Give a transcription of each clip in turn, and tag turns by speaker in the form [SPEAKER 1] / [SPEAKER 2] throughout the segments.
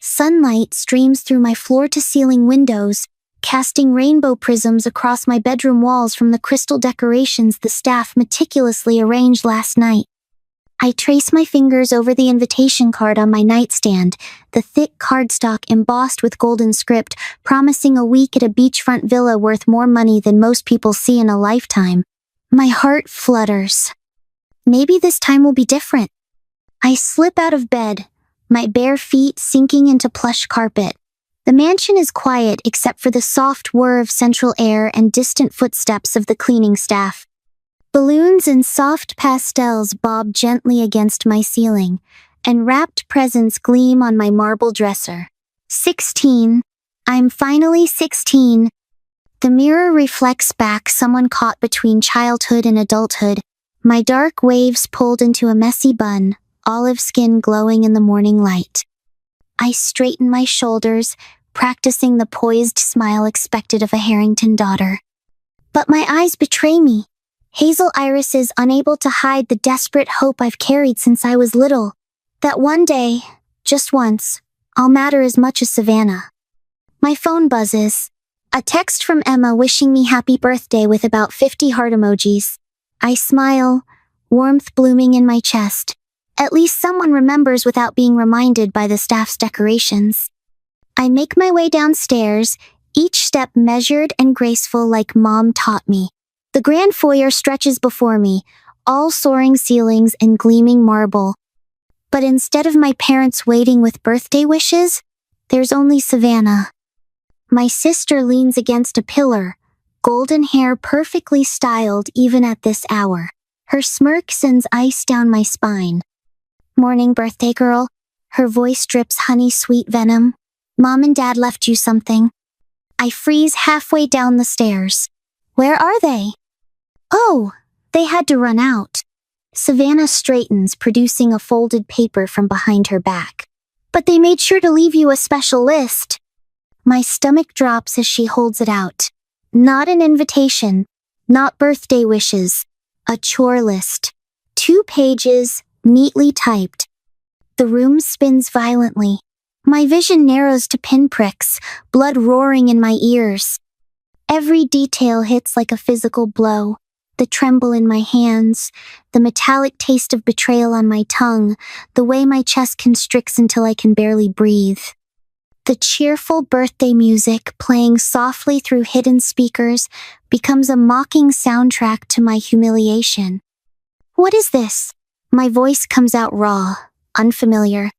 [SPEAKER 1] Sunlight streams through my floor-to-ceiling windows, casting rainbow prisms across my bedroom walls from the crystal decorations the staff meticulously arranged last night. I trace my fingers over the invitation card on my nightstand, the thick cardstock embossed with golden script, promising a week at a beachfront villa worth more money than most people see in a lifetime. My heart flutters. Maybe this time will be different. I slip out of bed, my bare feet sinking into plush carpet. The mansion is quiet except for the soft whir of central air and distant footsteps of the cleaning staff. Balloons and soft pastels bob gently against my ceiling, and wrapped presents gleam on my marble dresser. 16. I'm finally 16. The mirror reflects back someone caught between childhood and adulthood, my dark waves pulled into a messy bun, olive skin glowing in the morning light. I straighten my shoulders, practicing the poised smile expected of a Harrington daughter. But my eyes betray me. Hazel irises unable to hide the desperate hope I've carried since I was little, that one day, just once, I'll matter as much as Savannah. My phone buzzes. A text from Emma wishing me happy birthday with about 50 heart emojis. I smile, warmth blooming in my chest. At least someone remembers without being reminded by the staff's decorations. I make my way downstairs, each step measured and graceful like Mom taught me. The grand foyer stretches before me, all soaring ceilings and gleaming marble. But instead of my parents waiting with birthday wishes, there's only Savannah. My sister leans against a pillar, golden hair perfectly styled even at this hour. Her smirk sends ice down my spine. Morning, birthday girl. Her voice drips honey-sweet venom. Mom and Dad left you something. I freeze halfway down the stairs. Where are they? Oh, they had to run out. Savannah straightens, producing a folded paper from behind her back. But they made sure to leave you a special list. My stomach drops as she holds it out. Not an invitation, not birthday wishes, a chore list. 2 pages, neatly typed. The room spins violently. My vision narrows to pinpricks, blood roaring in my ears. Every detail hits like a physical blow. The tremble in my hands, the metallic taste of betrayal on my tongue, the way my chest constricts until I can barely breathe. The cheerful birthday music playing softly through hidden speakers becomes a mocking soundtrack to my humiliation. What is this? My voice comes out raw, unfamiliar.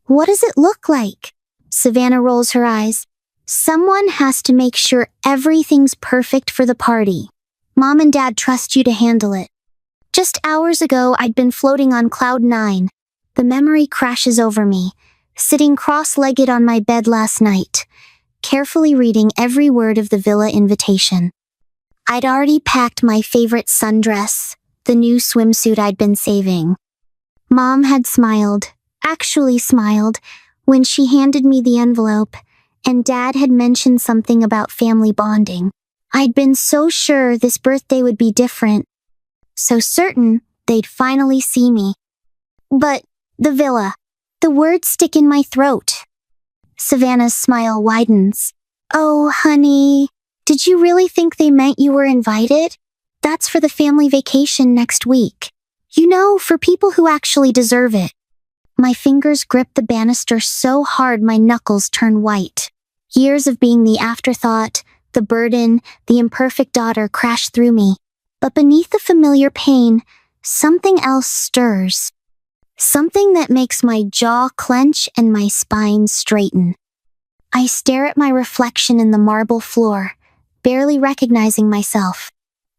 [SPEAKER 1] What does it look like? Savannah rolls her eyes. Someone has to make sure everything's perfect for the party. Mom and Dad trust you to handle it. Just hours ago, I'd been floating on cloud 9. The memory crashes over me, sitting cross-legged on my bed last night, carefully reading every word of the villa invitation. I'd already packed my favorite sundress, the new swimsuit I'd been saving. Mom had smiled, actually smiled, when she handed me the envelope, and Dad had mentioned something about family bonding. I'd been so sure this birthday would be different, so certain they'd finally see me. But the villa, the words stick in my throat. Savannah's smile widens. Oh, honey, did you really think they meant you were invited? That's for the family vacation next week. You know, for people who actually deserve it. My fingers grip the banister so hard my knuckles turn white. Years of being the afterthought, the burden, the imperfect daughter crash through me. But beneath the familiar pain, something else stirs. Something that makes my jaw clench and my spine straighten. I stare at my reflection in the marble floor, barely recognizing myself.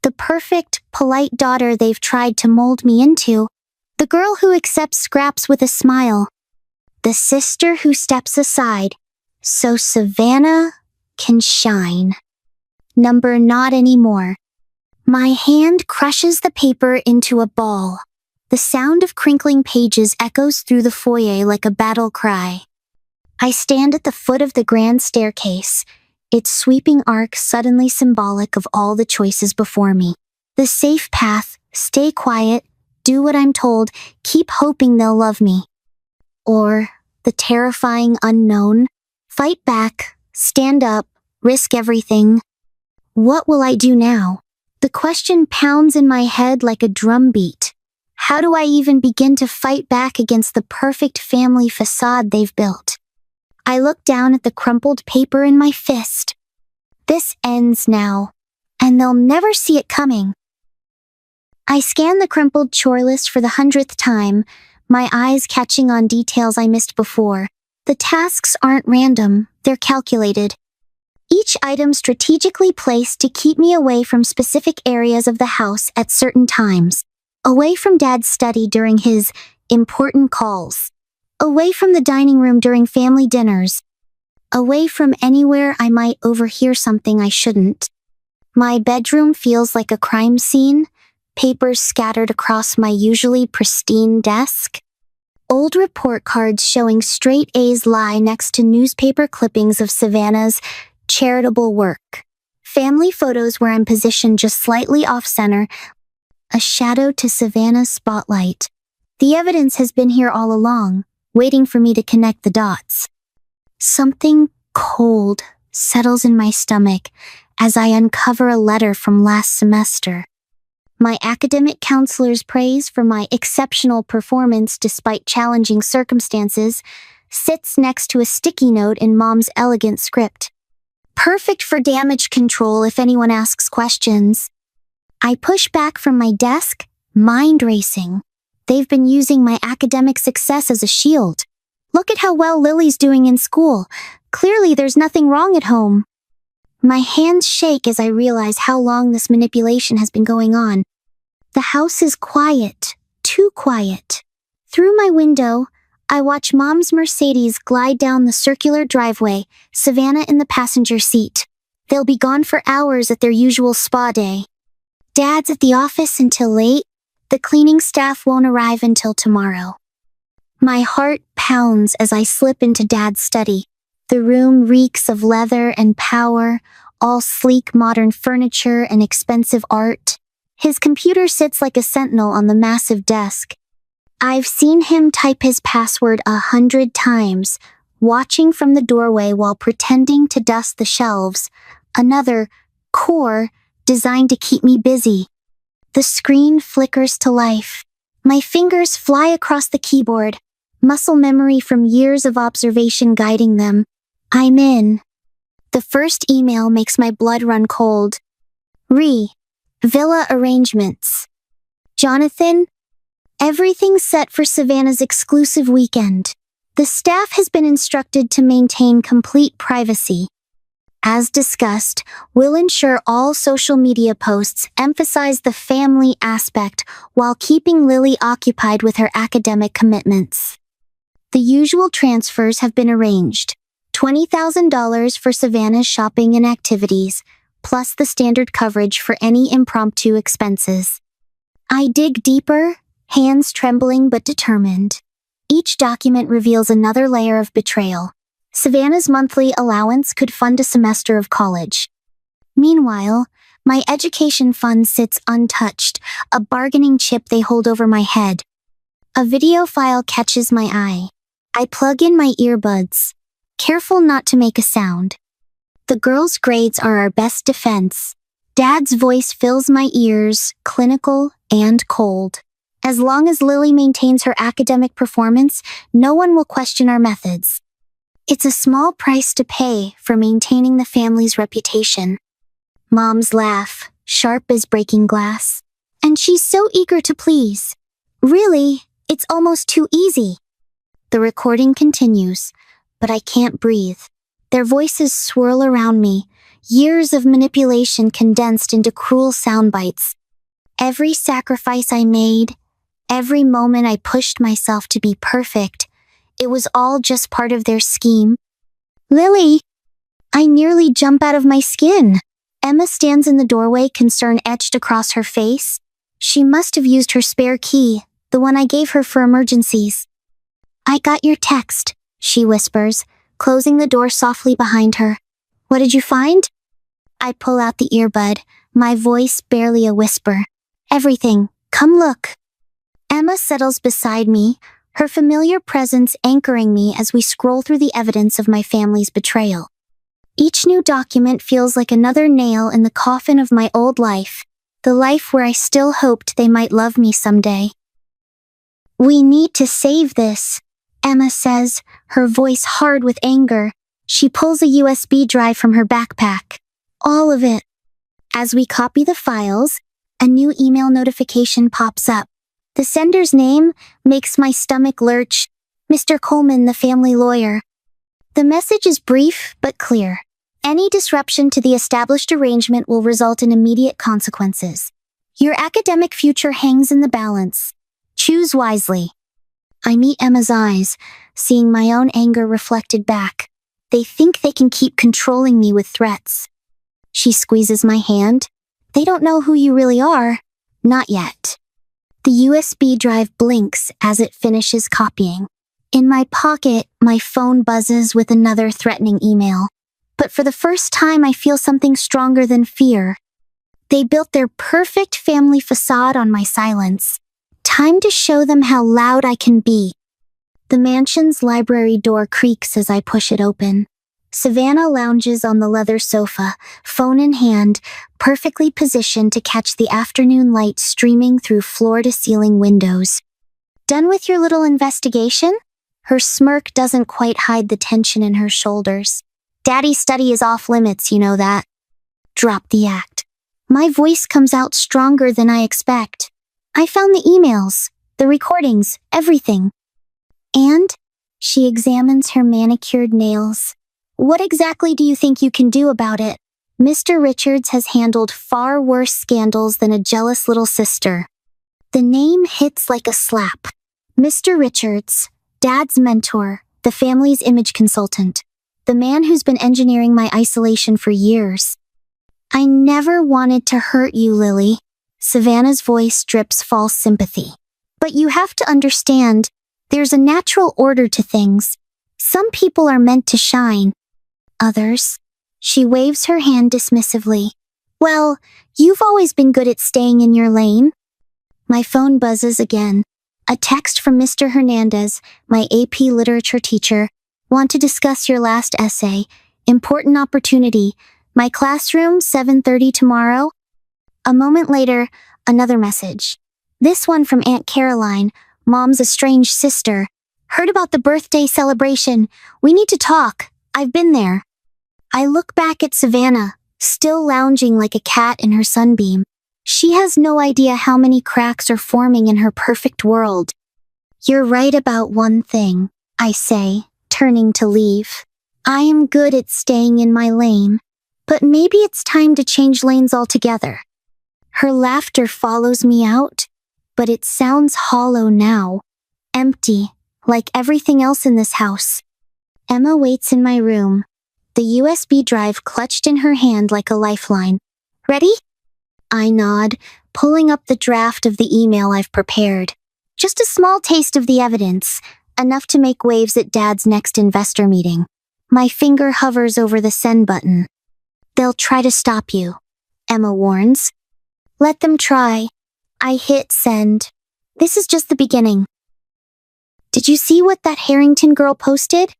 [SPEAKER 1] The perfect, polite daughter they've tried to mold me into. The girl who accepts scraps with a smile. The sister who steps aside, so Savannah can shine. Number not anymore. My hand crushes the paper into a ball. The sound of crinkling pages echoes through the foyer like a battle cry. I stand at the foot of the grand staircase, its sweeping arc suddenly symbolic of all the choices before me. The safe path, stay quiet, do what I'm told, keep hoping they'll love me. Or the terrifying unknown. Fight back, stand up, risk everything. What will I do now? The question pounds in my head like a drumbeat. How do I even begin to fight back against the perfect family facade they've built? I look down at the crumpled paper in my fist. This ends now, and they'll never see it coming. I scan the crumpled chore list for the 100th time, my eyes catching on details I missed before. The tasks aren't random, they're calculated. Each item strategically placed to keep me away from specific areas of the house at certain times. Away from Dad's study during his important calls. Away from the dining room during family dinners. Away from anywhere I might overhear something I shouldn't. My bedroom feels like a crime scene, papers scattered across my usually pristine desk. Old report cards showing straight A's lie next to newspaper clippings of Savannah's charitable work. Family photos where I'm positioned just slightly off-center, a shadow to Savannah's spotlight. The evidence has been here all along, waiting for me to connect the dots. Something cold settles in my stomach as I uncover a letter from last semester. My academic counselor's praise for my exceptional performance despite challenging circumstances sits next to a sticky note in Mom's elegant script. Perfect for damage control if anyone asks questions. I push back from my desk, mind racing. They've been using my academic success as a shield. Look at how well Lily's doing in school. Clearly there's nothing wrong at home. My hands shake as I realize how long this manipulation has been going on. The house is quiet, too quiet. Through my window, I watch Mom's Mercedes glide down the circular driveway, Savannah in the passenger seat. They'll be gone for hours at their usual spa day. Dad's at the office until late. The cleaning staff won't arrive until tomorrow. My heart pounds as I slip into Dad's study. The room reeks of leather and power, all sleek modern furniture and expensive art. His computer sits like a sentinel on the massive desk. I've seen him type his password 100 times, watching from the doorway while pretending to dust the shelves. Another core designed to keep me busy. The screen flickers to life. My fingers fly across the keyboard, muscle memory from years of observation guiding them. I'm in. The first email makes my blood run cold. Villa arrangements. Jonathan, everything's set for Savannah's exclusive weekend. The staff has been instructed to maintain complete privacy. As discussed, we'll ensure all social media posts emphasize the family aspect while keeping Lily occupied with her academic commitments. The usual transfers have been arranged. $20,000 for Savannah's shopping and activities, plus the standard coverage for any impromptu expenses. I dig deeper, hands trembling but determined. Each document reveals another layer of betrayal. Savannah's monthly allowance could fund a semester of college. Meanwhile, my education fund sits untouched, a bargaining chip they hold over my head. A video file catches my eye. I plug in my earbuds, careful not to make a sound. The girls' grades are our best defense. Dad's voice fills my ears, clinical and cold. As long as Lily maintains her academic performance, no one will question our methods. It's a small price to pay for maintaining the family's reputation. Mom's laugh, sharp as breaking glass. And she's so eager to please. Really, it's almost too easy. The recording continues, but I can't breathe. Their voices swirl around me, years of manipulation condensed into cruel sound bites. Every sacrifice I made, every moment I pushed myself to be perfect, it was all just part of their scheme. Lily! I nearly jump out of my skin. Emma stands in the doorway, concern etched across her face. She must have used her spare key, the one I gave her for emergencies. I got your text, she whispers, closing the door softly behind her. What did you find? I pull out the earbud, my voice barely a whisper. Everything. Come look. Emma settles beside me, her familiar presence anchoring me as we scroll through the evidence of my family's betrayal. Each new document feels like another nail in the coffin of my old life, the life where I still hoped they might love me someday. "We need to save this," Emma says, her voice hard with anger. She pulls a USB drive from her backpack. All of it. As we copy the files, a new email notification pops up. The sender's name makes my stomach lurch. Mr. Coleman, the family lawyer. The message is brief but clear. Any disruption to the established arrangement will result in immediate consequences. Your academic future hangs in the balance. Choose wisely. I meet Emma's eyes, seeing my own anger reflected back. They think they can keep controlling me with threats. She squeezes my hand. "They don't know who you really are. Not yet." The USB drive blinks as it finishes copying. In my pocket, my phone buzzes with another threatening email. But for the first time, I feel something stronger than fear. They built their perfect family facade on my silence. Time to show them how loud I can be. The mansion's library door creaks as I push it open. Savannah lounges on the leather sofa, phone in hand, perfectly positioned to catch the afternoon light streaming through floor-to-ceiling windows. "Done with your little investigation?" Her smirk doesn't quite hide the tension in her shoulders. "Daddy's study is off limits, you know that." Drop the act. My voice comes out stronger than I expect. "I found the emails, the recordings, everything." "And?" She examines her manicured nails. "What exactly do you think you can do about it?" Mr. Richards has handled far worse scandals than a jealous little sister. The name hits like a slap. Mr. Richards, Dad's mentor, the family's image consultant. The man who's been engineering my isolation for years. "I never wanted to hurt you, Lily." Savannah's voice drips false sympathy. "But you have to understand, there's a natural order to things. Some people are meant to shine. Others." She waves her hand dismissively. "Well, you've always been good at staying in your lane." My phone buzzes again. A text from Mr. Hernandez, my AP literature teacher. "Want to discuss your last essay. Important opportunity. My classroom, 7:30 tomorrow." A moment later, another message. This one from Aunt Caroline, Mom's estranged sister. "Heard about the birthday celebration. We need to talk. I've been there." I look back at Savannah, still lounging like a cat in her sunbeam. She has no idea how many cracks are forming in her perfect world. "You're right about one thing," I say, turning to leave. "I am good at staying in my lane, but maybe it's time to change lanes altogether." Her laughter follows me out, but it sounds hollow now. Empty, like everything else in this house. Emma waits in my room, the USB drive clutched in her hand like a lifeline. "Ready?" I nod, pulling up the draft of the email I've prepared. Just a small taste of the evidence, enough to make waves at Dad's next investor meeting. My finger hovers over the send button. "They'll try to stop you," Emma warns. "Let them try." I hit send. This is just the beginning. "Did you see what that Harrington girl posted?"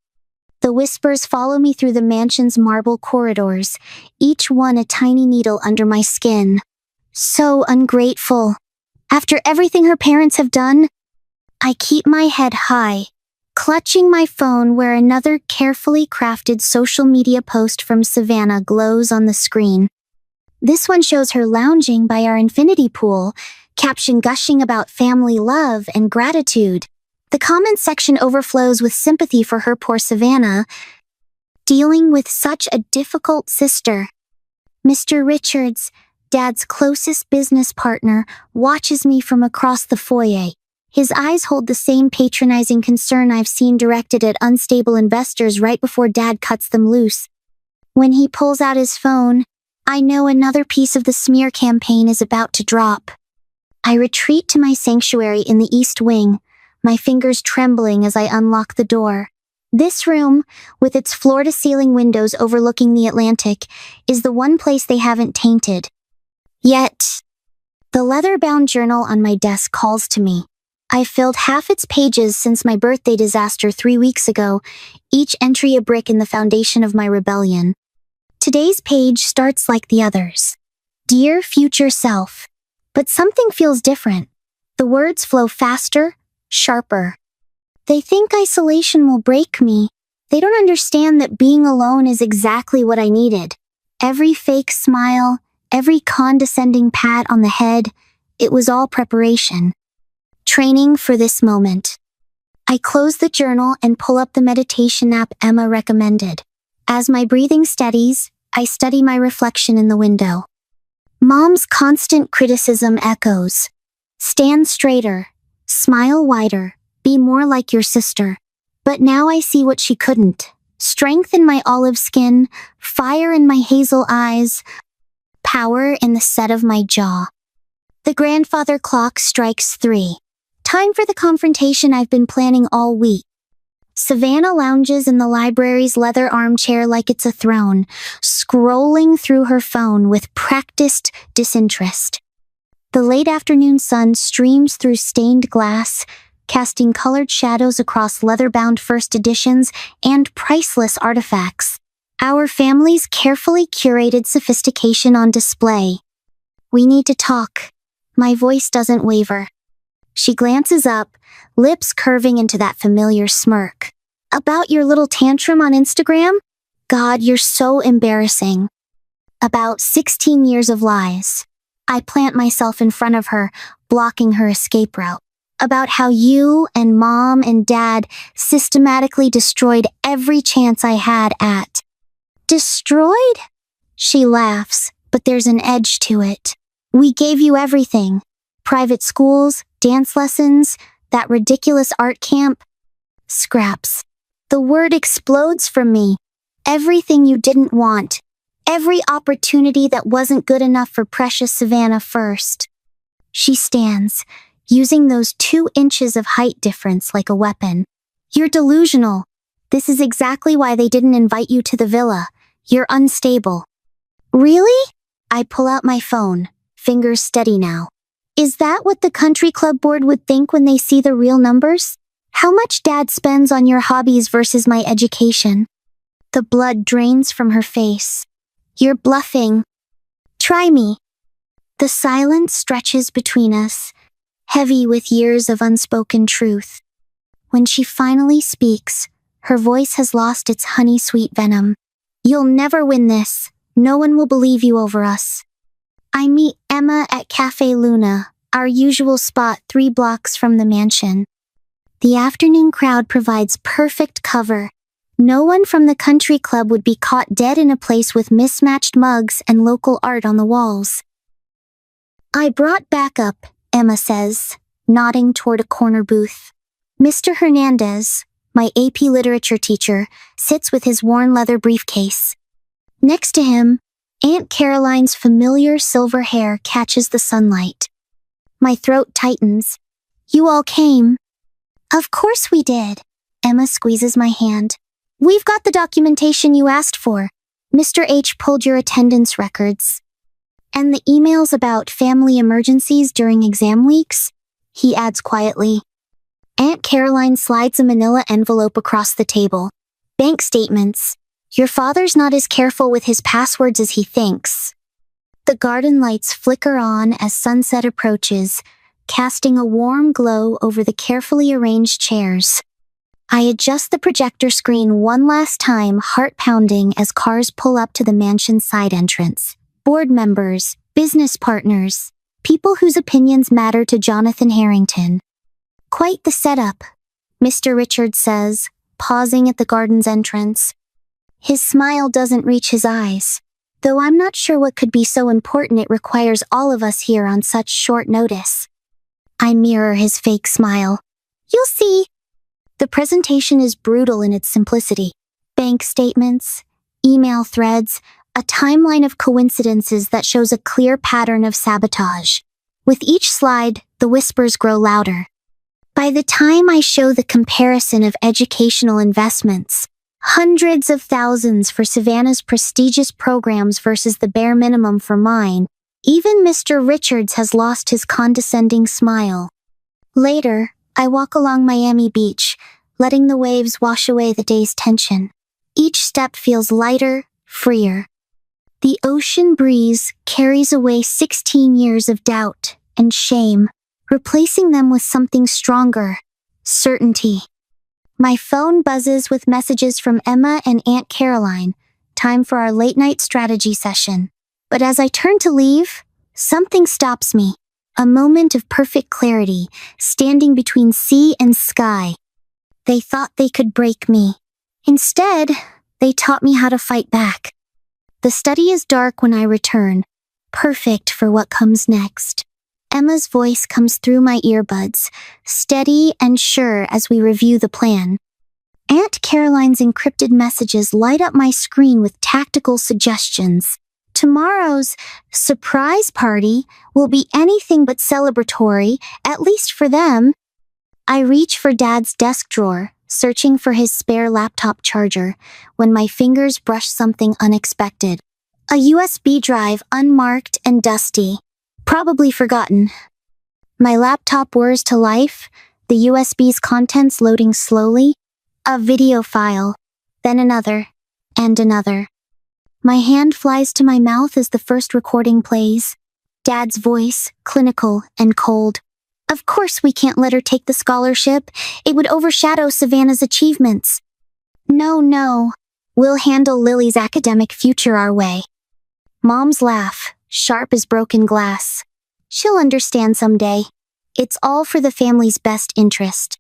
[SPEAKER 1] The whispers follow me through the mansion's marble corridors, each one a tiny needle under my skin. So ungrateful. After everything her parents have done, I keep my head high, clutching my phone where another carefully crafted social media post from Savannah glows on the screen. This one shows her lounging by our infinity pool, caption gushing about family love and gratitude. The comment section overflows with sympathy for her poor Savannah, dealing with such a difficult sister. Mr. Richards, Dad's closest business partner, watches me from across the foyer. His eyes hold the same patronizing concern I've seen directed at unstable investors right before Dad cuts them loose. When he pulls out his phone, I know another piece of the smear campaign is about to drop. I retreat to my sanctuary in the East Wing, my fingers trembling as I unlock the door. This room, with its floor-to-ceiling windows overlooking the Atlantic, is the one place they haven't tainted. Yet, the leather-bound journal on my desk calls to me. I filled half its pages since my birthday disaster 3 weeks ago, each entry a brick in the foundation of my rebellion. Today's page starts like the others. Dear future self. But something feels different. The words flow faster, sharper. They think isolation will break me. They don't understand that being alone is exactly what I needed. Every fake smile, every condescending pat on the head, it was all preparation. Training for this moment. I close the journal and pull up the meditation app Emma recommended. As my breathing steadies, I study my reflection in the window. Mom's constant criticism echoes. Stand straighter, smile wider, be more like your sister. But now I see what she couldn't. Strength in my olive skin, fire in my hazel eyes, power in the set of my jaw. The grandfather clock strikes 3. Time for the confrontation I've been planning all week. Savannah lounges in the library's leather armchair like it's a throne, scrolling through her phone with practiced disinterest. The late afternoon sun streams through stained glass, casting colored shadows across leather-bound first editions and priceless artifacts. Our family's carefully curated sophistication on display. We need to talk. My voice doesn't waver. She glances up, lips curving into that familiar smirk. About your little tantrum on Instagram? God, you're so embarrassing. About 16 years of lies. I plant myself in front of her, blocking her escape route. About how you and Mom and Dad systematically destroyed every chance I had at. Destroyed? She laughs, but there's an edge to it. We gave you everything. Private schools, dance lessons, that ridiculous art camp. Scraps. The word explodes from me. Everything you didn't want. Every opportunity that wasn't good enough for precious Savannah first. She stands, using those 2 inches of height difference like a weapon. You're delusional. This is exactly why they didn't invite you to the villa. You're unstable. Really? I pull out my phone, fingers steady now. Is that what the country club board would think when they see the real numbers? How much Dad spends on your hobbies versus my education? The blood drains from her face. You're bluffing. Try me. The silence stretches between us, heavy with years of unspoken truth. When she finally speaks, her voice has lost its honey-sweet venom. You'll never win this. No one will believe you over us. I meet Emma at Cafe Luna, our usual spot 3 blocks from the mansion. The afternoon crowd provides perfect cover. No one from the country club would be caught dead in a place with mismatched mugs and local art on the walls. I brought backup, Emma says, nodding toward a corner booth. Mr. Hernandez, my AP literature teacher, sits with his worn leather briefcase. Next to him, Aunt Caroline's familiar silver hair catches the sunlight. My throat tightens. You all came. Of course we did. Emma squeezes my hand. We've got the documentation you asked for. Mr. H pulled your attendance records. And the emails about family emergencies during exam weeks? He adds quietly. Aunt Caroline slides a manila envelope across the table. Bank statements. Your father's not as careful with his passwords as he thinks. The garden lights flicker on as sunset approaches, casting a warm glow over the carefully arranged chairs. I adjust the projector screen one last time, heart pounding as cars pull up to the mansion's side entrance. Board members, business partners, people whose opinions matter to Jonathan Harrington. Quite the setup, Mr. Richards says, pausing at the garden's entrance. His smile doesn't reach his eyes, though I'm not sure what could be so important it requires all of us here on such short notice. I mirror his fake smile. You'll see. The presentation is brutal in its simplicity. Bank statements, email threads, a timeline of coincidences that shows a clear pattern of sabotage. With each slide, the whispers grow louder. By the time I show the comparison of educational investments, hundreds of thousands for Savannah's prestigious programs versus the bare minimum for mine, even Mr. Richards has lost his condescending smile. Later, I walk along Miami Beach, letting the waves wash away the day's tension. Each step feels lighter, freer. The ocean breeze carries away 16 years of doubt and shame, replacing them with something stronger, certainty. My phone buzzes with messages from Emma and Aunt Caroline, time for our late-night strategy session. But as I turn to leave, something stops me. A moment of perfect clarity, standing between sea and sky. They thought they could break me. Instead, they taught me how to fight back. The study is dark when I return, perfect for what comes next. Emma's voice comes through my earbuds, steady and sure as we review the plan. Aunt Caroline's encrypted messages light up my screen with tactical suggestions. Tomorrow's surprise party will be anything but celebratory, at least for them. I reach for Dad's desk drawer, searching for his spare laptop charger, when my fingers brush something unexpected. A USB drive unmarked and dusty, probably forgotten. My laptop whirs to life, the USB's contents loading slowly. A video file, then another, and another. My hand flies to my mouth as the first recording plays. Dad's voice, clinical and cold. Of course we can't let her take the scholarship. It would overshadow Savannah's achievements. No. We'll handle Lily's academic future our way. Mom's laugh, sharp as broken glass. She'll understand someday. It's all for the family's best interest.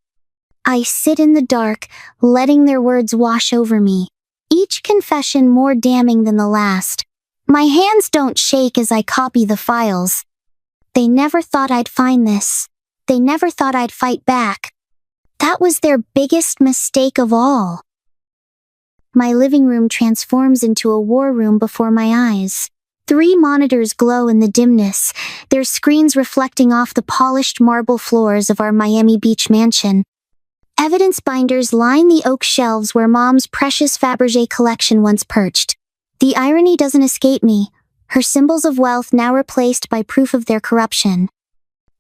[SPEAKER 1] I sit in the dark, letting their words wash over me. Each confession more damning than the last. My hands don't shake as I copy the files. They never thought I'd find this. They never thought I'd fight back. That was their biggest mistake of all. My living room transforms into a war room before my eyes. 3 monitors glow in the dimness, their screens reflecting off the polished marble floors of our Miami Beach mansion. Evidence binders line the oak shelves where Mom's precious Fabergé collection once perched. The irony doesn't escape me, her symbols of wealth now replaced by proof of their corruption.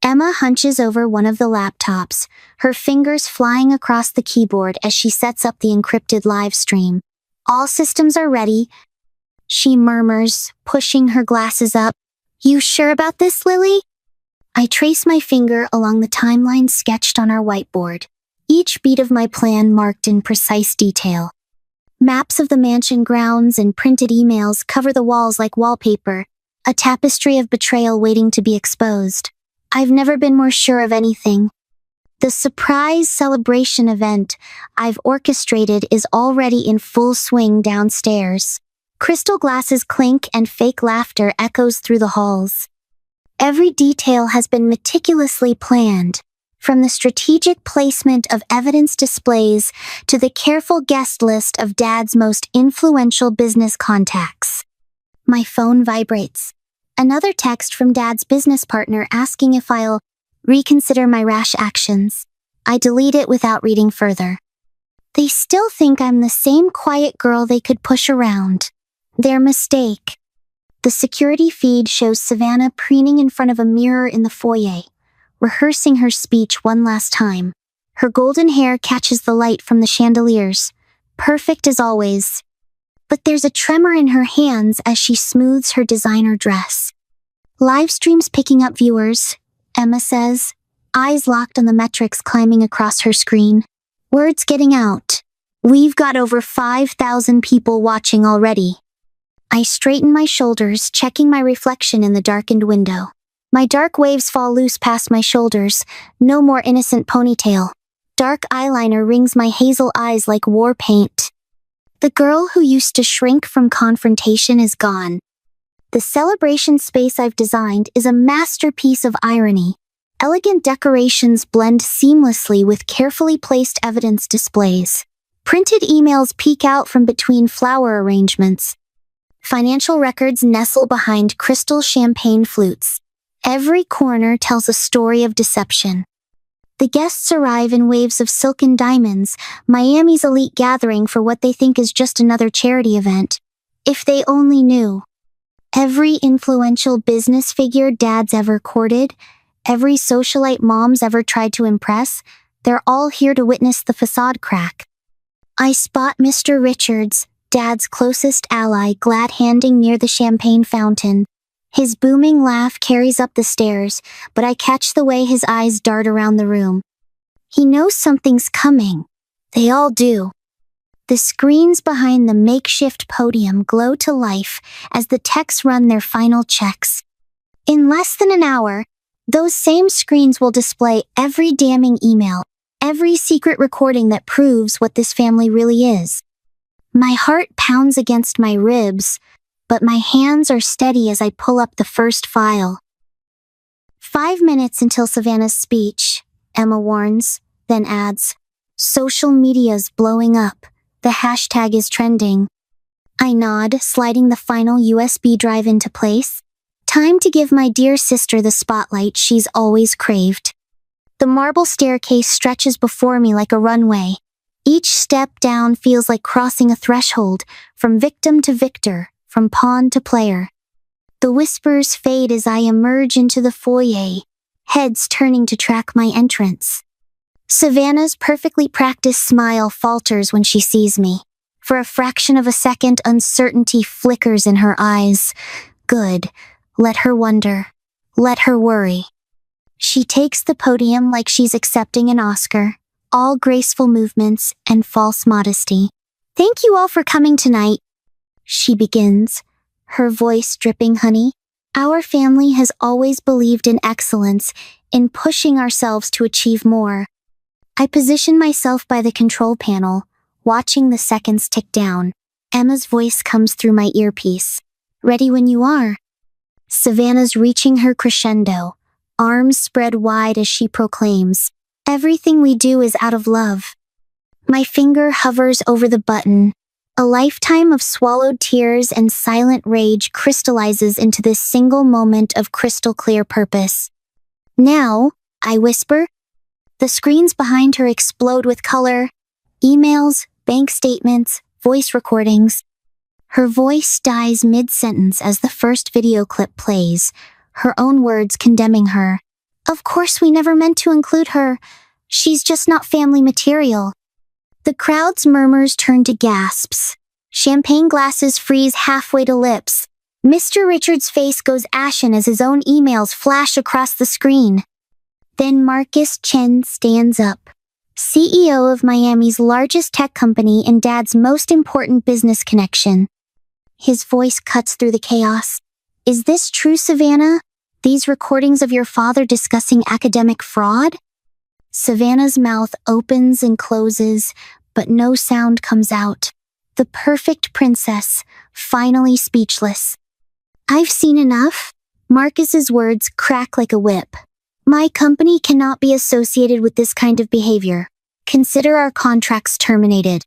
[SPEAKER 1] Emma hunches over one of the laptops, her fingers flying across the keyboard as she sets up the encrypted live stream. All systems are ready, she murmurs, pushing her glasses up. You sure about this, Lily? I trace my finger along the timeline sketched on our whiteboard. Each beat of my plan marked in precise detail. Maps of the mansion grounds and printed emails cover the walls like wallpaper, a tapestry of betrayal waiting to be exposed. I've never been more sure of anything. The surprise celebration event I've orchestrated is already in full swing downstairs. Crystal glasses clink and fake laughter echoes through the halls. Every detail has been meticulously planned. From the strategic placement of evidence displays to the careful guest list of Dad's most influential business contacts. My phone vibrates. Another text from Dad's business partner asking if I'll reconsider my rash actions. I delete it without reading further. They still think I'm the same quiet girl they could push around. Their mistake. The security feed shows Savannah preening in front of a mirror in the foyer, rehearsing her speech one last time. Her golden hair catches the light from the chandeliers, perfect as always. But there's a tremor in her hands as she smooths her designer dress. Live stream's picking up viewers, Emma says, eyes locked on the metrics climbing across her screen. Words getting out. We've got over 5,000 people watching already. I straighten my shoulders, checking my reflection in the darkened window. My dark waves fall loose past my shoulders, no more innocent ponytail. Dark eyeliner rings my hazel eyes like war paint. The girl who used to shrink from confrontation is gone. The celebration space I've designed is a masterpiece of irony. Elegant decorations blend seamlessly with carefully placed evidence displays. Printed emails peek out from between flower arrangements. Financial records nestle behind crystal champagne flutes. Every corner tells a story of deception. The guests arrive in waves of silken diamonds, Miami's elite gathering for what they think is just another charity event. If they only knew. Every influential business figure Dad's ever courted, every socialite Mom's ever tried to impress, They're all here to witness the facade crack. I spot Mr. Richards, Dad's closest ally, glad-handing near the champagne fountain. His booming laugh carries up the stairs, but I catch the way his eyes dart around the room. He knows something's coming. They all do. The screens behind the makeshift podium glow to life as the techs run their final checks. In less than an hour, those same screens will display every damning email, every secret recording that proves what this family really is. My heart pounds against my ribs, but my hands are steady as I pull up the first file. 5 minutes until Savannah's speech, Emma warns, then adds, "Social media's blowing up. The hashtag is trending." I nod, sliding the final USB drive into place. Time to give my dear sister the spotlight she's always craved. The marble staircase stretches before me like a runway. Each step down feels like crossing a threshold, from victim to victor, from pawn to player. The whispers fade as I emerge into the foyer, heads turning to track my entrance. Savannah's perfectly practiced smile falters when she sees me. For a fraction of a second, uncertainty flickers in her eyes. Good. Let her wonder. Let her worry. She takes the podium like she's accepting an Oscar, all graceful movements and false modesty. "Thank you all for coming tonight," she begins, her voice dripping honey. "Our family has always believed in excellence, in pushing ourselves to achieve more." I position myself by the control panel, watching the seconds tick down. Emma's voice comes through my earpiece. "Ready when you are." Savannah's reaching her crescendo, arms spread wide as she proclaims, "Everything we do is out of love." My finger hovers over the button. A lifetime of swallowed tears and silent rage crystallizes into this single moment of crystal clear purpose. "Now," I whisper. The screens behind her explode with color. Emails, bank statements, voice recordings. Her voice dies mid-sentence as the first video clip plays, her own words condemning her. "Of course we never meant to include her. She's just not family material." The crowd's murmurs turn to gasps. Champagne glasses freeze halfway to lips. Mr. Richards' face goes ashen as his own emails flash across the screen. Then Marcus Chen stands up, CEO of Miami's largest tech company and Dad's most important business connection. His voice cuts through the chaos. "Is this true, Savannah? These recordings of your father discussing academic fraud?" Savannah's mouth opens and closes, but no sound comes out. The perfect princess, finally speechless. "I've seen enough." Marcus's words crack like a whip. "My company cannot be associated with this kind of behavior. Consider our contracts terminated."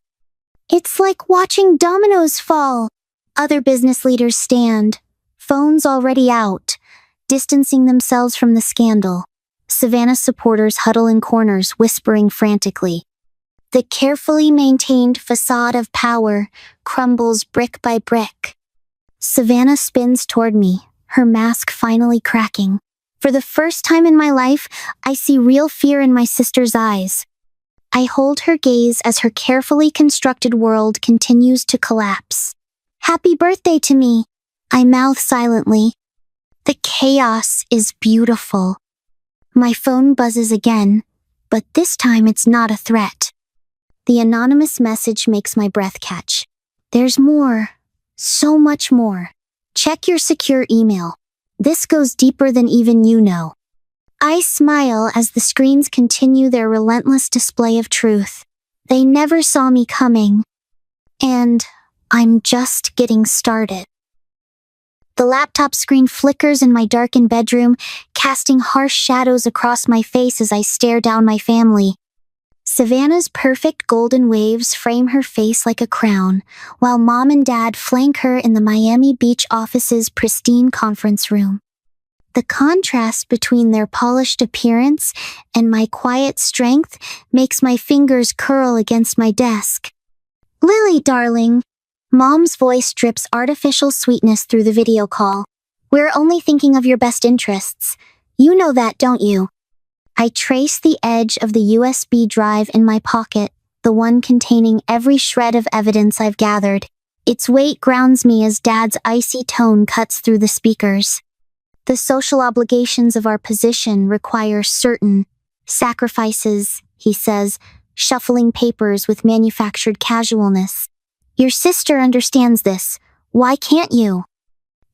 [SPEAKER 1] It's like watching dominoes fall. Other business leaders stand, phones already out, distancing themselves from the scandal. Savannah's supporters huddle in corners, whispering frantically. The carefully maintained facade of power crumbles brick by brick. Savannah spins toward me, her mask finally cracking. For the first time in my life, I see real fear in my sister's eyes. I hold her gaze as her carefully constructed world continues to collapse. "Happy birthday to me," I mouth silently. The chaos is beautiful. My phone buzzes again, but this time it's not a threat. The anonymous message makes my breath catch. "There's more. So much more. Check your secure email. This goes deeper than even you know." I smile as the screens continue their relentless display of truth. They never saw me coming. And I'm just getting started. The laptop screen flickers in my darkened bedroom, casting harsh shadows across my face as I stare down my family. Savannah's perfect golden waves frame her face like a crown, while Mom and Dad flank her in the Miami Beach office's pristine conference room. The contrast between their polished appearance and my quiet strength makes my fingers curl against my desk. "Lily, darling." Mom's voice drips artificial sweetness through the video call. "We're only thinking of your best interests. You know that, don't you?" I trace the edge of the USB drive in my pocket, the one containing every shred of evidence I've gathered. Its weight grounds me as Dad's icy tone cuts through the speakers. The social obligations of our position require certain sacrifices, he says, shuffling papers with manufactured casualness. Your sister understands this. Why can't you?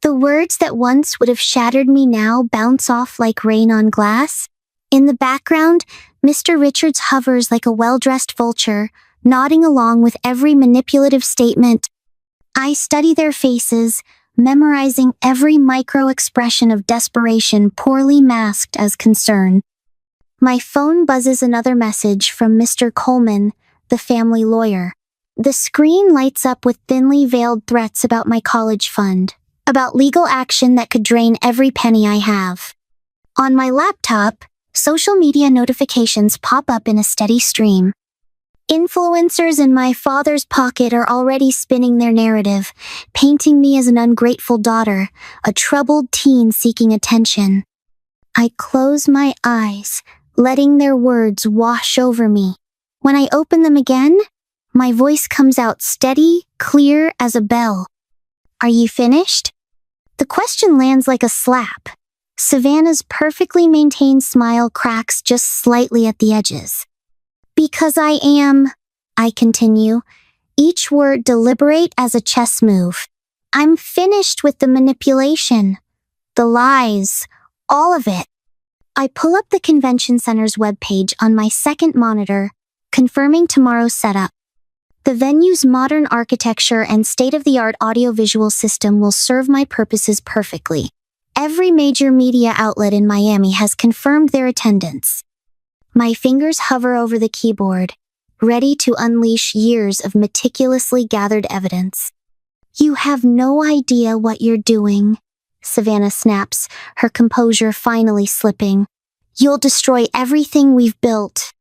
[SPEAKER 1] The words that once would have shattered me now bounce off like rain on glass. In the background, Mr. Richards hovers like a well-dressed vulture, nodding along with every manipulative statement. I study their faces, memorizing every micro-expression of desperation poorly masked as concern. My phone buzzes another message from Mr. Coleman, the family lawyer. The screen lights up with thinly veiled threats about my college fund, about legal action that could drain every penny I have. On my laptop, social media notifications pop up in a steady stream. Influencers in my father's pocket are already spinning their narrative, painting me as an ungrateful daughter, a troubled teen seeking attention. I close my eyes, letting their words wash over me. When I open them again, my voice comes out steady, clear as a bell. Are you finished? The question lands like a slap. Savannah's perfectly maintained smile cracks just slightly at the edges. Because I am, I continue, each word deliberate as a chess move. I'm finished with the manipulation, the lies, all of it. I pull up the convention center's webpage on my second monitor, confirming tomorrow's setup. The venue's modern architecture and state-of-the-art audiovisual system will serve my purposes perfectly. Every major media outlet in Miami has confirmed their attendance. My fingers hover over the keyboard, ready to unleash years of meticulously gathered evidence. You have no idea what you're doing, Savannah snaps, her composure finally slipping. You'll destroy everything we've built.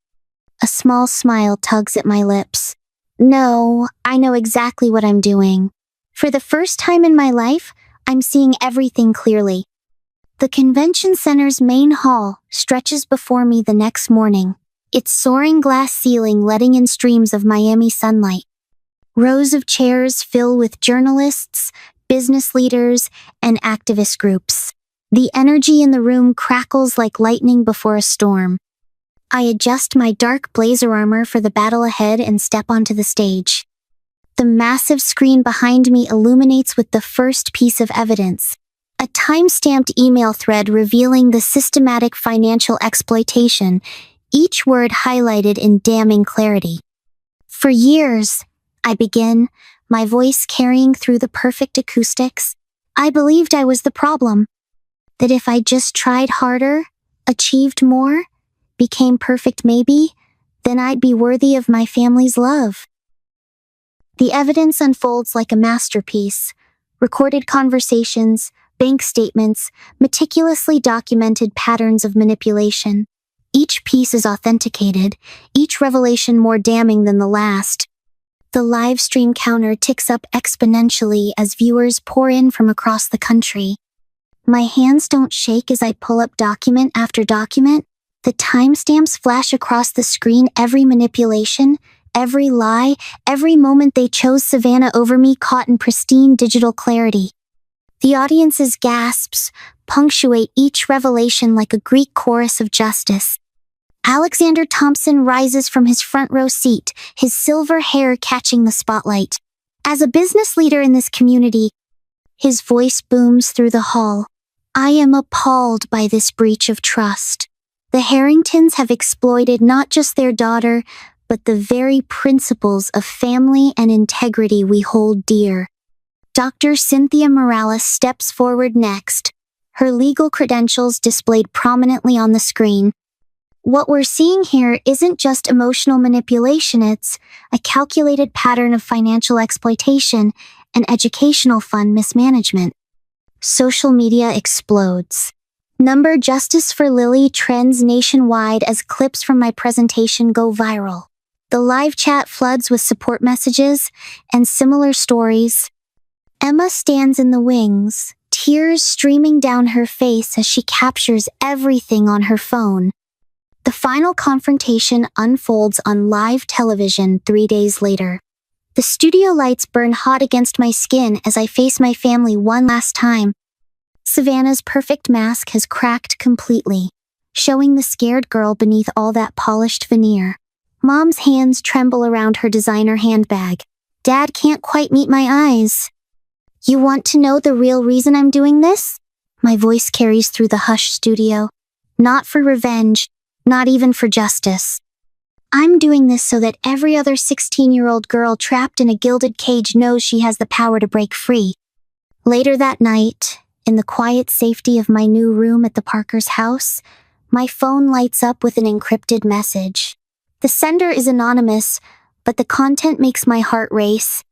[SPEAKER 1] A small smile tugs at my lips. No, I know exactly what I'm doing. For the first time in my life, I'm seeing everything clearly. The convention center's main hall stretches before me the next morning, its soaring glass ceiling letting in streams of Miami sunlight. Rows of chairs fill with journalists, business leaders, and activist groups. The energy in the room crackles like lightning before a storm. I adjust my dark blazer armor for the battle ahead and step onto the stage. The massive screen behind me illuminates with the first piece of evidence. A time-stamped email thread revealing the systematic financial exploitation, each word highlighted in damning clarity. For years, I begin, my voice carrying through the perfect acoustics, I believed I was the problem. That if I just tried harder, achieved more, became perfect maybe, then I'd be worthy of my family's love. The evidence unfolds like a masterpiece. Recorded conversations, bank statements, meticulously documented patterns of manipulation. Each piece is authenticated, each revelation more damning than the last. The live stream counter ticks up exponentially as viewers pour in from across the country. My hands don't shake as I pull up document after document. The timestamps flash across the screen, every manipulation, every lie, every moment they chose Savannah over me caught in pristine digital clarity. The audience's gasps punctuate each revelation like a Greek chorus of justice. Alexander Thompson rises from his front row seat, his silver hair catching the spotlight. As a business leader in this community, his voice booms through the hall. I am appalled by this breach of trust. The Harringtons have exploited not just their daughter, but the very principles of family and integrity we hold dear. Dr. Cynthia Morales steps forward next, her legal credentials displayed prominently on the screen. What we're seeing here isn't just emotional manipulation, it's a calculated pattern of financial exploitation and educational fund mismanagement. Social media explodes. Number Justice for Lily trends nationwide as clips from my presentation go viral. The live chat floods with support messages and similar stories. Emma stands in the wings, tears streaming down her face as she captures everything on her phone. The final confrontation unfolds on live television 3 days later. The studio lights burn hot against my skin as I face my family one last time. Savannah's perfect mask has cracked completely, showing the scared girl beneath all that polished veneer. Mom's hands tremble around her designer handbag. Dad can't quite meet my eyes. You want to know the real reason I'm doing this? My voice carries through the hushed studio. Not for revenge, not even for justice. I'm doing this so that every other 16-year-old girl trapped in a gilded cage knows she has the power to break free. Later that night, in the quiet safety of my new room at the Parkers' house, my phone lights up with an encrypted message. The sender is anonymous, but the content makes my heart race.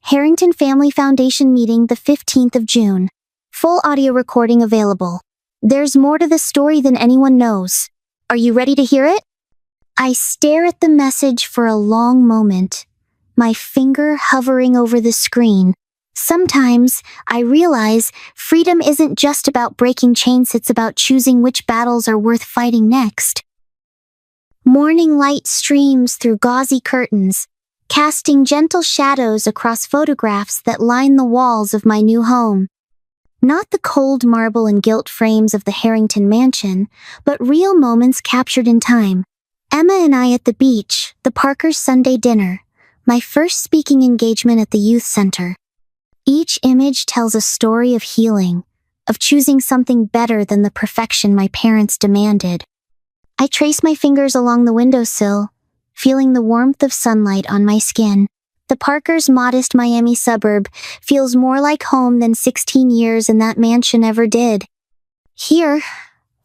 [SPEAKER 1] Harrington Family Foundation meeting the 15th of June. Full audio recording available. There's more to this story than anyone knows. Are you ready to hear it? I stare at the message for a long moment, my finger hovering over the screen. Sometimes, I realize freedom isn't just about breaking chains, it's about choosing which battles are worth fighting next. Morning light streams through gauzy curtains, casting gentle shadows across photographs that line the walls of my new home. Not the cold marble and gilt frames of the Harrington mansion, but real moments captured in time. Emma and I at the beach, the Parkers' Sunday dinner, my first speaking engagement at the youth center. Each image tells a story of healing, of choosing something better than the perfection my parents demanded. I trace my fingers along the windowsill, feeling the warmth of sunlight on my skin. The Parkers' modest Miami suburb feels more like home than 16 years in that mansion ever did. Here,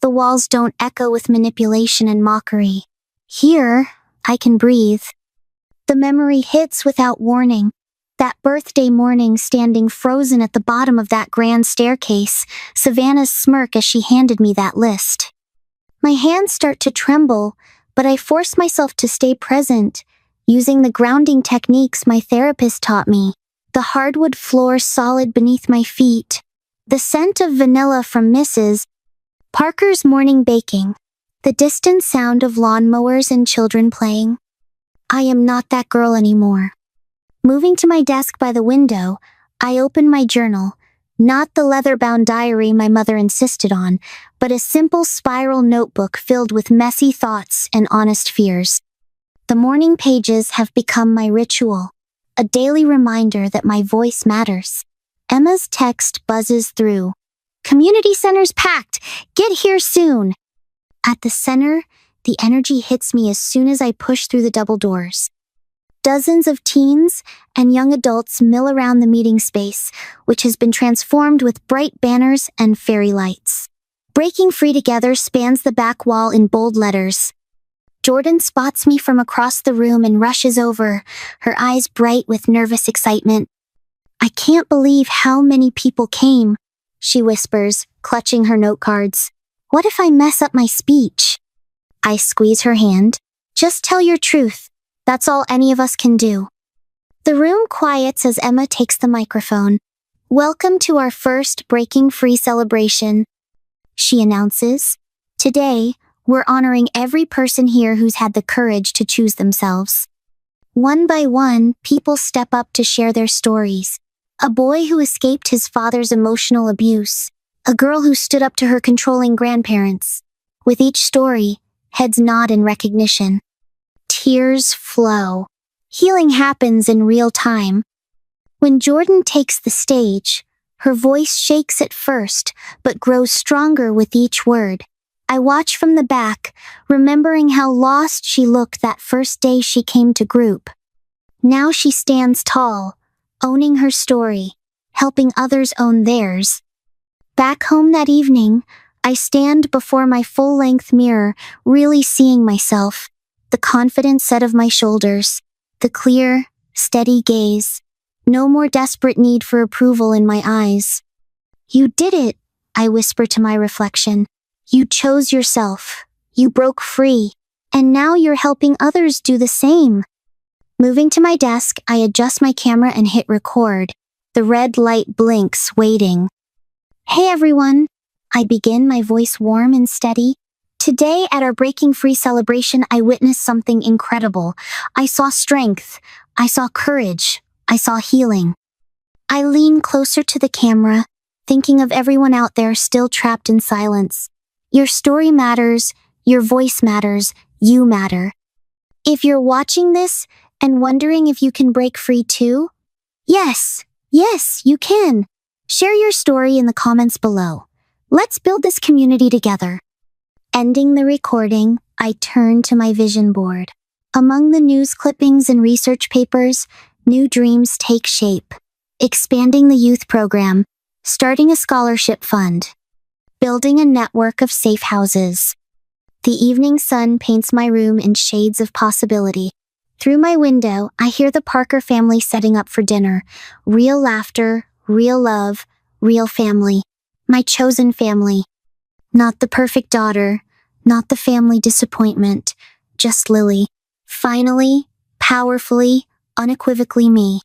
[SPEAKER 1] the walls don't echo with manipulation and mockery. Here, I can breathe. The memory hits without warning. That birthday morning standing frozen at the bottom of that grand staircase, Savannah's smirk as she handed me that list. My hands start to tremble, but I force myself to stay present, using the grounding techniques my therapist taught me. The hardwood floor solid beneath my feet. The scent of vanilla from Mrs. Parker's morning baking. The distant sound of lawnmowers and children playing. I am not that girl anymore. Moving to my desk by the window, I open my journal, not the leather-bound diary my mother insisted on, but a simple spiral notebook filled with messy thoughts and honest fears. The morning pages have become my ritual, a daily reminder that my voice matters. Emma's text buzzes through. Community center's packed. Get here soon. At the center, the energy hits me as soon as I push through the double doors. Dozens of teens and young adults mill around the meeting space, which has been transformed with bright banners and fairy lights. Breaking Free Together spans the back wall in bold letters. Jordan spots me from across the room and rushes over, her eyes bright with nervous excitement. I can't believe how many people came, she whispers, clutching her note cards. What if I mess up my speech? I squeeze her hand. Just tell your truth. That's all any of us can do. The room quiets as Emma takes the microphone. Welcome to our first Breaking Free celebration, she announces. Today, we're honoring every person here who's had the courage to choose themselves. One by one, people step up to share their stories. A boy who escaped his father's emotional abuse. A girl who stood up to her controlling grandparents. With each story, heads nod in recognition. Tears flow. Healing happens in real time. When Jordan takes the stage, her voice shakes at first, but grows stronger with each word. I watch from the back, remembering how lost she looked that first day she came to group. Now she stands tall, owning her story, helping others own theirs. Back home that evening, I stand before my full-length mirror, really seeing myself. The confident set of my shoulders, the clear, steady gaze. No more desperate need for approval in my eyes. You did it, I whisper to my reflection. You chose yourself. You broke free. And now you're helping others do the same. Moving to my desk, I adjust my camera and hit record. The red light blinks, waiting. Hey everyone. I begin, my voice warm and steady. Today, at our Breaking Free celebration, I witnessed something incredible. I saw strength. I saw courage. I saw healing. I leaned closer to the camera, thinking of everyone out there still trapped in silence. Your story matters. Your voice matters. You matter. If you're watching this and wondering if you can break free too, yes, you can. Share your story in the comments below. Let's build this community together. Ending the recording, I turned to my vision board. Among the news clippings and research papers, new dreams take shape. Expanding the youth program, starting a scholarship fund, building a network of safe houses. The evening sun paints my room in shades of possibility. Through my window, I hear the Parker family setting up for dinner. Real laughter, real love, real family. My chosen family. Not the perfect daughter, not the family disappointment, just Lily. Finally, powerfully, unequivocally me.